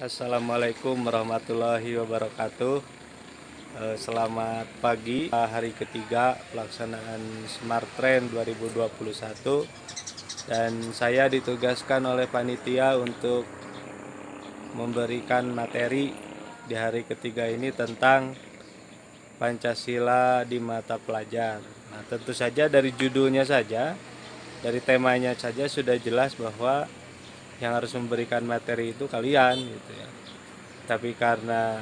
Assalamualaikum warahmatullahi wabarakatuh. Selamat pagi, hari ketiga pelaksanaan Smart Train 2021. Dan saya ditugaskan oleh panitia untuk memberikan materi di hari ketiga ini tentang Pancasila di mata pelajar. Nah, tentu saja dari judulnya saja, dari temanya saja sudah jelas bahwa yang harus memberikan materi itu kalian gitu ya. Tapi karena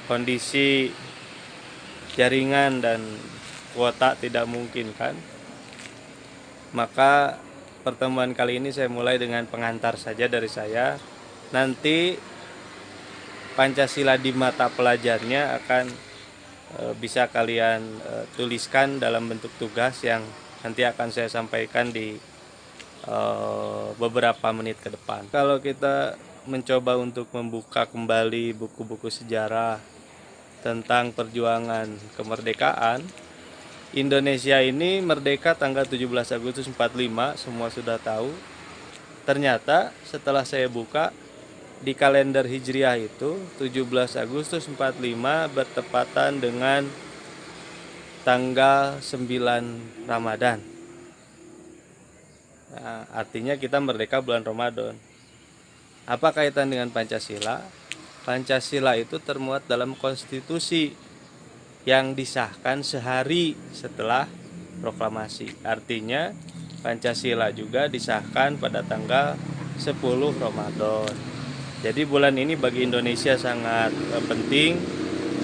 kondisi jaringan dan kuota tidak mungkin kan, maka pertemuan kali ini saya mulai dengan pengantar saja dari saya. Nanti Pancasila di mata pelajarnya akan bisa kalian tuliskan dalam bentuk tugas yang nanti akan saya sampaikan di beberapa menit ke depan. Kalau kita mencoba untuk membuka kembali buku-buku sejarah tentang perjuangan kemerdekaan, Indonesia ini merdeka tanggal 17 Agustus 45, semua sudah tahu. Ternyata setelah saya buka di kalender Hijriah itu 17 Agustus 45 bertepatan dengan tanggal 9 Ramadan. Nah, artinya kita merdeka bulan Ramadan. Apa kaitan dengan Pancasila? Pancasila itu termuat dalam konstitusi yang disahkan sehari setelah proklamasi. Artinya Pancasila juga disahkan pada tanggal 10 Ramadan. Jadi bulan ini bagi Indonesia sangat penting,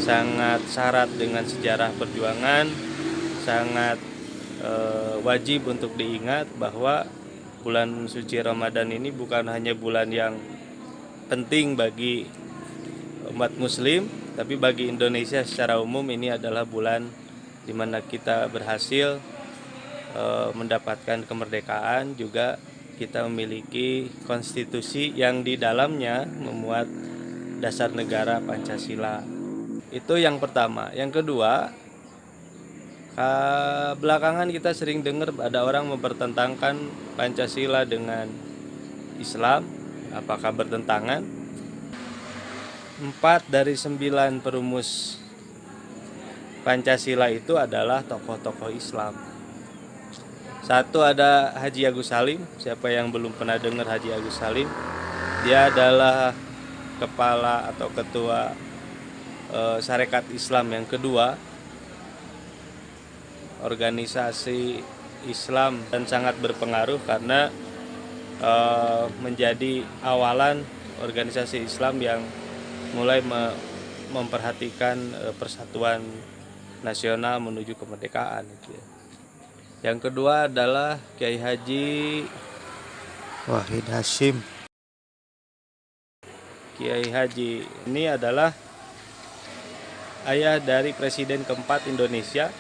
sangat syarat dengan sejarah perjuangan, sangat wajib untuk diingat bahwa bulan suci Ramadan ini bukan hanya bulan yang penting bagi umat muslim, tapi bagi Indonesia secara umum ini adalah bulan di mana kita berhasil mendapatkan kemerdekaan, juga kita memiliki konstitusi yang di dalamnya memuat dasar negara Pancasila. Itu yang pertama. Yang kedua, belakangan kita sering dengar ada orang mempertentangkan Pancasila dengan Islam. Apakah bertentangan? 4 dari 9 perumus Pancasila itu adalah tokoh-tokoh Islam. Satu ada Haji Agus Salim. Siapa yang belum pernah dengar Haji Agus Salim? Dia adalah kepala atau ketua Sarekat Islam yang kedua, organisasi Islam, dan sangat berpengaruh karena menjadi awalan organisasi Islam yang mulai memperhatikan persatuan nasional menuju kemerdekaan gitu ya. Yang kedua adalah Kiai Haji Wahid Hasyim. Kiai Haji ini adalah ayah dari Presiden keempat Indonesia,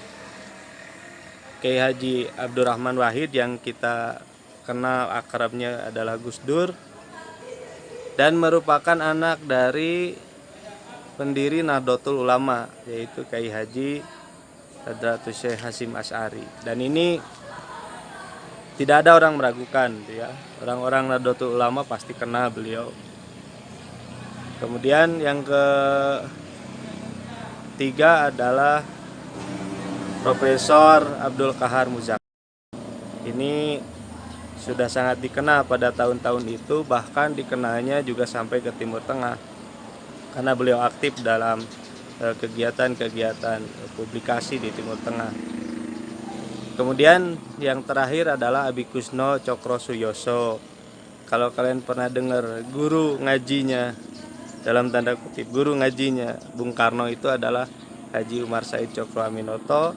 Kiai Haji Abdurrahman Wahid, yang kita kenal akrabnya adalah Gus Dur, dan merupakan anak dari pendiri Nahdlatul Ulama, yaitu Kiai Haji Hadratus Syekh Hasyim Asy'ari. Dan ini tidak ada orang meragukan ya. Orang-orang Nahdlatul Ulama pasti kenal beliau. Kemudian yang ketiga adalah Profesor Abdul Qahar Muzaffer. Ini sudah sangat dikenal pada tahun-tahun itu, bahkan dikenalnya juga sampai ke Timur Tengah karena beliau aktif dalam kegiatan-kegiatan publikasi di Timur Tengah. Kemudian yang terakhir adalah Abikusno Cokrosuyoso. Kalau kalian pernah dengar guru ngajinya, dalam tanda kutip guru ngajinya Bung Karno, itu adalah Haji Umar Said Cokroaminoto.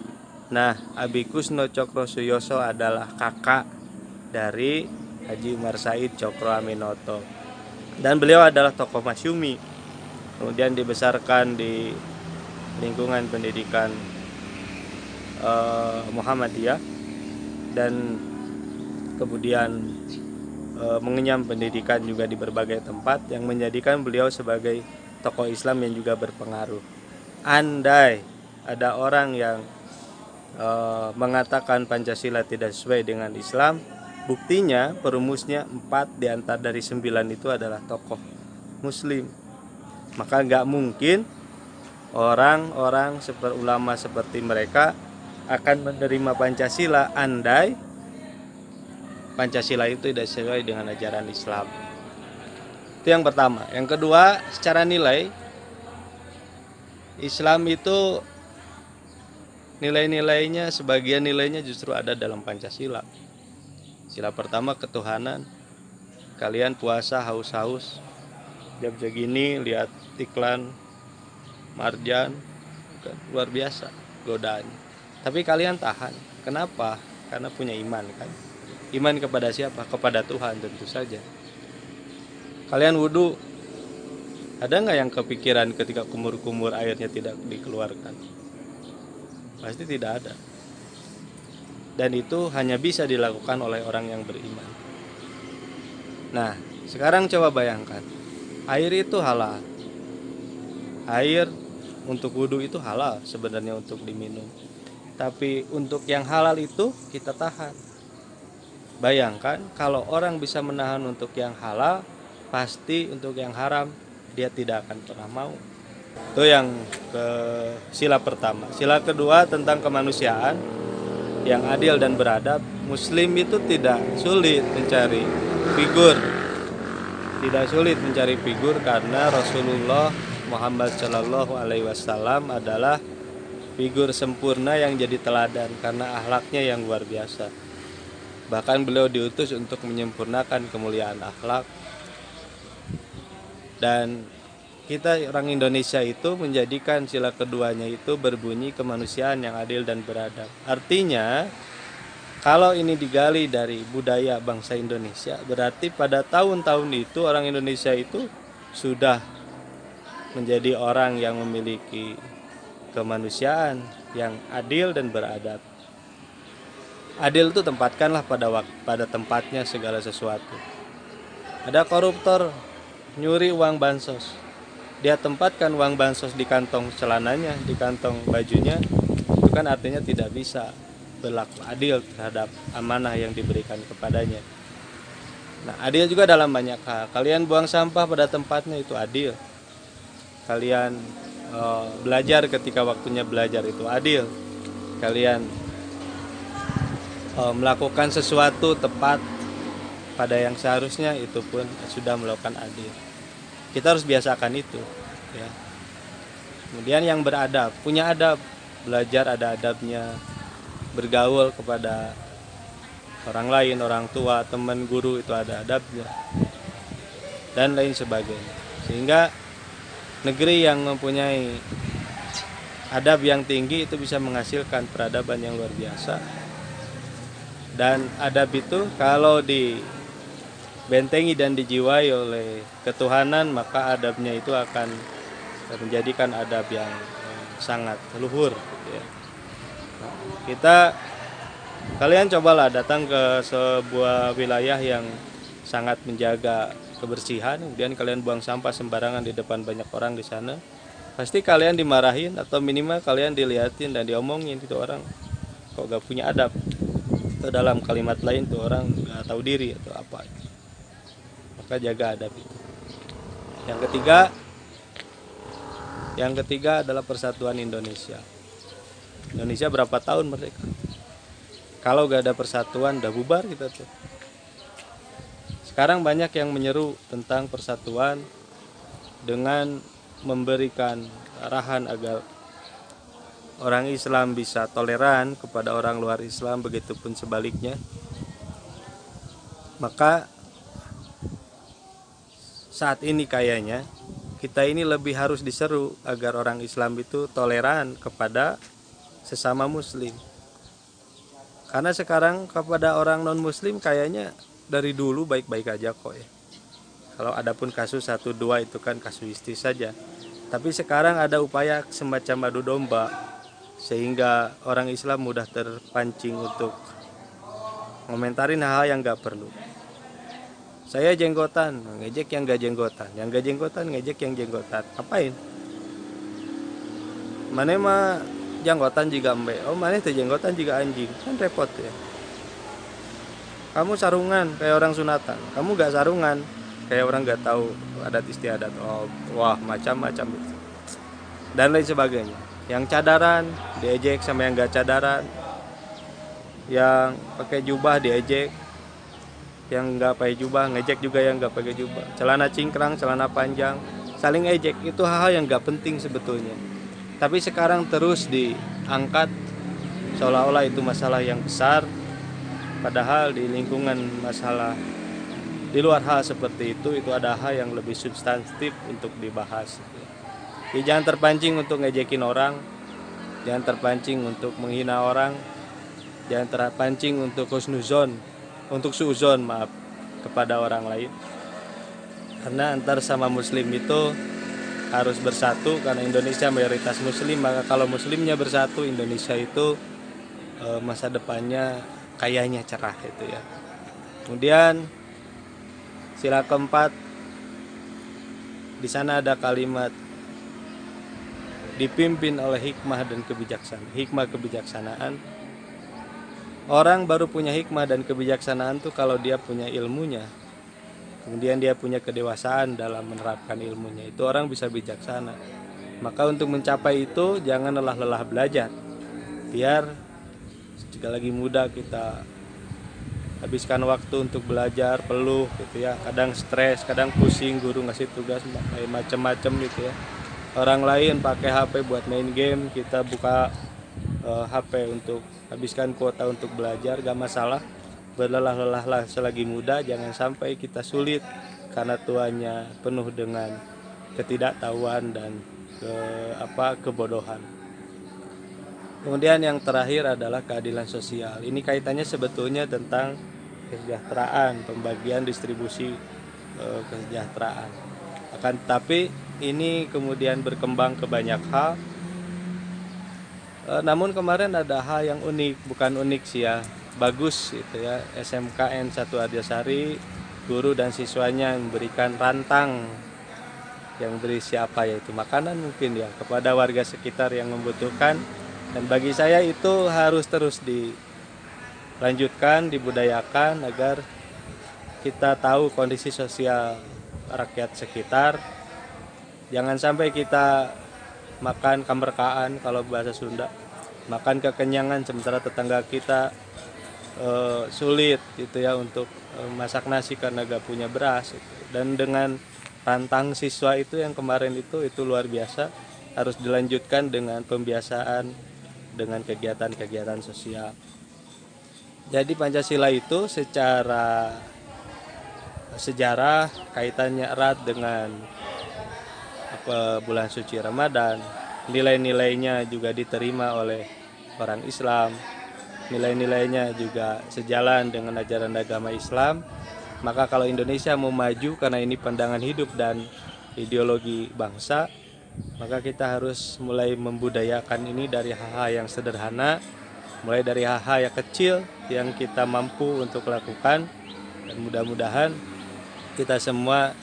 Nah, Abikusno Cokrosuyoso adalah kakak dari Haji Umar Said Cokroaminoto, dan beliau adalah tokoh masyumi. Kemudian dibesarkan di lingkungan pendidikan Muhammadiyah, dan kemudian mengenyam pendidikan juga di berbagai tempat, yang menjadikan beliau sebagai tokoh Islam yang juga berpengaruh. Andai ada orang yang mengatakan Pancasila tidak sesuai dengan Islam, Buktinya perumusnya 4 di antara dari 9 itu adalah tokoh muslim. Maka nggak mungkin orang-orang ulama seperti mereka akan menerima Pancasila andai Pancasila itu tidak sesuai dengan ajaran Islam. Itu yang pertama. Yang kedua, secara nilai, Islam itu nilai-nilainya, sebagian nilainya justru ada dalam Pancasila. Sila pertama ketuhanan. Kalian puasa haus-haus, jam segini lihat iklan marjan, luar biasa godaannya. Tapi kalian tahan. Kenapa? Karena punya iman kan. Iman kepada siapa? Kepada Tuhan tentu saja. Kalian wudhu, ada nggak yang kepikiran ketika kumur-kumur airnya tidak dikeluarkan? Pasti tidak ada. Dan itu hanya bisa dilakukan oleh orang yang beriman. Nah, sekarang coba bayangkan, air itu halal. Air untuk wudhu itu halal sebenarnya untuk diminum. Tapi untuk yang halal itu kita tahan. Bayangkan kalau orang bisa menahan untuk yang halal, pasti untuk yang haram dia tidak akan pernah mau. Itu yang ke sila pertama. Sila kedua tentang kemanusiaan yang adil dan beradab. Muslim itu tidak sulit mencari figur. Tidak sulit mencari figur karena Rasulullah Muhammad Shallallahu Alaihi Wasallam adalah figur sempurna yang jadi teladan karena akhlaknya yang luar biasa. Bahkan beliau diutus untuk menyempurnakan kemuliaan akhlak. Dan kita orang Indonesia itu menjadikan sila keduanya itu berbunyi kemanusiaan yang adil dan beradab. Artinya kalau ini digali dari budaya bangsa Indonesia, berarti pada tahun-tahun itu orang Indonesia itu sudah menjadi orang yang memiliki kemanusiaan yang adil dan beradab. Adil itu tempatkanlah pada tempatnya segala sesuatu. Ada koruptor nyuri uang bansos, dia tempatkan uang bansos di kantong celananya, di kantong bajunya, itu kan artinya tidak bisa berlaku adil terhadap amanah yang diberikan kepadanya. Nah, adil juga dalam banyak hal. Kalian buang sampah pada tempatnya itu adil. Kalian belajar ketika waktunya belajar itu adil. Kalian melakukan sesuatu tepat pada yang seharusnya, itu pun sudah melakukan adil. Kita harus biasakan itu ya. Kemudian yang beradab, punya adab, belajar ada adabnya, bergaul kepada orang lain, orang tua, teman, guru itu ada adabnya, dan lain sebagainya. Sehingga negeri yang mempunyai adab yang tinggi itu bisa menghasilkan peradaban yang luar biasa. Dan adab itu kalau dibentengi dan dijiwai oleh ketuhanan, maka adabnya itu akan menjadikan adab yang sangat luhur ya. Kalian cobalah datang ke sebuah wilayah yang sangat menjaga kebersihan, kemudian kalian buang sampah sembarangan di depan banyak orang di sana, pasti kalian dimarahin atau minimal kalian dilihatin dan diomongin, itu orang kok gak punya adab. Atau dalam kalimat lain tuh orang gak tahu diri atau apa. Maka jaga adab itu. Yang ketiga adalah persatuan Indonesia. Indonesia berapa tahun merdeka? Kalau gak ada persatuan udah bubar kita tuh. Sekarang banyak yang menyeru tentang persatuan dengan memberikan arahan agar orang Islam bisa toleran kepada orang luar Islam, begitupun sebaliknya. Maka saat ini kayaknya kita ini lebih harus diseru agar orang Islam itu toleran kepada sesama Muslim. Karena sekarang kepada orang non Muslim kayaknya dari dulu baik-baik aja kok ya. Kalau ada pun kasus 1-2 itu kan kasuistis saja. Tapi sekarang ada upaya semacam adu domba, sehingga orang Islam mudah terpancing untuk ngomentarin hal-hal yang gak perlu. Saya jenggotan, ngejek yang gak jenggotan. Yang gak jenggotan, ngejek yang jenggotan. Ngapain? Mana mah jenggotan juga embe. Oh mana itu jenggotan juga anjing. Kan repot ya. kamu sarungan kayak orang sunatan, kamu gak sarungan kayak orang gak tahu adat istiadat. Oh, wah, macam-macam itu dan lain sebagainya. Yang cadaran diejek sama yang gak cadaran, yang pakai jubah diejek, yang nggak pakai jubah ngejek juga yang nggak pakai jubah, celana cingkrang, celana panjang, saling ejek. Itu hal-hal yang nggak penting sebetulnya, tapi sekarang terus diangkat seolah-olah itu masalah yang besar, padahal di lingkungan masalah di luar hal seperti itu ada hal yang lebih substantif untuk dibahas. Jadi jangan terpancing untuk ngejekin orang, jangan terpancing untuk menghina orang, jangan terpancing untuk husnuzon, untuk suuzon, maaf, kepada orang lain. Karena antar sama muslim itu harus bersatu, karena Indonesia mayoritas muslim. Maka kalau muslimnya bersatu, Indonesia itu masa depannya kayaknya cerah itu ya. Kemudian sila keempat, di sana ada kalimat dipimpin oleh hikmah dan kebijaksanaan. Hikmah kebijaksanaan. Orang baru punya hikmah dan kebijaksanaan tuh kalau dia punya ilmunya, kemudian dia punya kedewasaan dalam menerapkan ilmunya, itu orang bisa bijaksana. Maka untuk mencapai itu jangan lelah-lelah belajar, biar jika lagi muda kita habiskan waktu untuk belajar peluh gitu ya. Kadang stres, kadang pusing, guru ngasih tugas macam-macam gitu ya. Orang lain pakai HP buat main game, kita buka HP untuk habiskan kuota untuk belajar, gak masalah. Berlelah-lelahlah selagi muda, jangan sampai kita sulit karena tuanya penuh dengan ketidaktahuan dan kebodohan. Kemudian yang terakhir adalah keadilan sosial. Ini kaitannya sebetulnya tentang kesejahteraan, pembagian distribusi kesejahteraan. Akan tetapi ini kemudian berkembang ke banyak hal. Namun kemarin ada hal yang unik, bukan unik sih ya, bagus itu ya. SMKN 1 Arjasari, guru dan siswanya memberikan rantang yang berisi apa, yaitu makanan mungkin ya, kepada warga sekitar yang membutuhkan. Dan bagi saya itu harus terus dilanjutkan, dibudayakan agar kita tahu kondisi sosial rakyat sekitar. Jangan sampai kita makan kemerkaan, kalau bahasa Sunda, makan kekenyangan sementara tetangga kita sulit gitu ya untuk masak nasi karena gak punya beras gitu. Dan dengan rantang siswa itu yang kemarin itu luar biasa, harus dilanjutkan dengan pembiasaan, dengan kegiatan-kegiatan sosial. Jadi Pancasila itu secara sejarah kaitannya erat dengan bulan suci Ramadan. Nilai-nilainya juga diterima oleh orang Islam, nilai-nilainya juga sejalan dengan ajaran agama Islam. Maka kalau Indonesia mau maju, karena ini pandangan hidup dan ideologi bangsa, maka kita harus mulai membudayakan ini dari hal-hal yang sederhana, mulai dari hal-hal yang kecil yang kita mampu untuk lakukan. Dan mudah-mudahan kita semua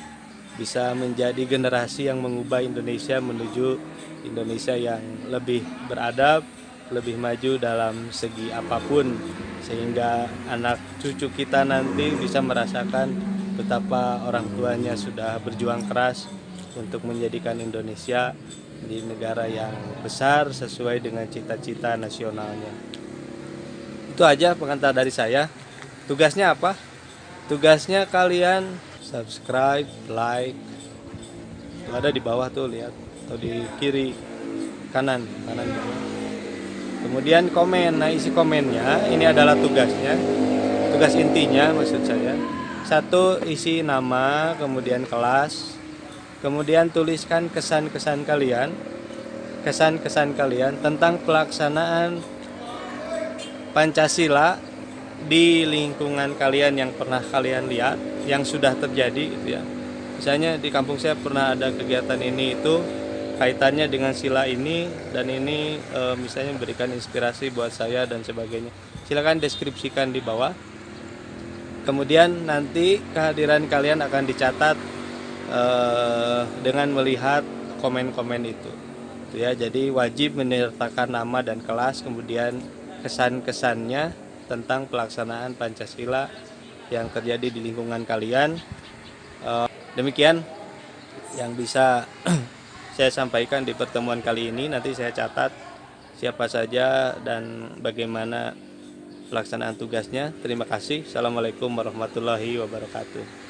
bisa menjadi generasi yang mengubah Indonesia menuju Indonesia yang lebih beradab, lebih maju dalam segi apapun, sehingga anak cucu kita nanti bisa merasakan betapa orang tuanya sudah berjuang keras untuk menjadikan Indonesia di negara yang besar sesuai dengan cita-cita nasionalnya. Itu aja pengantar dari saya. Tugasnya apa? Tugasnya kalian subscribe, like, itu ada di bawah tuh, lihat, atau di kiri kanan bawah. Kemudian komen. Nah, isi komennya ini adalah tugasnya, tugas intinya maksud saya. 1, isi nama, kemudian kelas, kemudian tuliskan kesan-kesan kalian tentang pelaksanaan Pancasila di lingkungan kalian yang pernah kalian lihat, yang sudah terjadi gitu ya. Misalnya di kampung saya pernah ada kegiatan ini, itu kaitannya dengan sila ini, dan ini misalnya memberikan inspirasi buat saya dan sebagainya. Silakan deskripsikan di bawah. Kemudian nanti kehadiran kalian akan dicatat dengan melihat komen-komen itu ya. Jadi wajib menyertakan nama dan kelas, kemudian kesan-kesannya tentang pelaksanaan Pancasila yang terjadi di lingkungan kalian. Demikian yang bisa saya sampaikan di pertemuan kali ini. Nanti saya catat siapa saja dan bagaimana pelaksanaan tugasnya. Terima kasih. Assalamualaikum warahmatullahi wabarakatuh.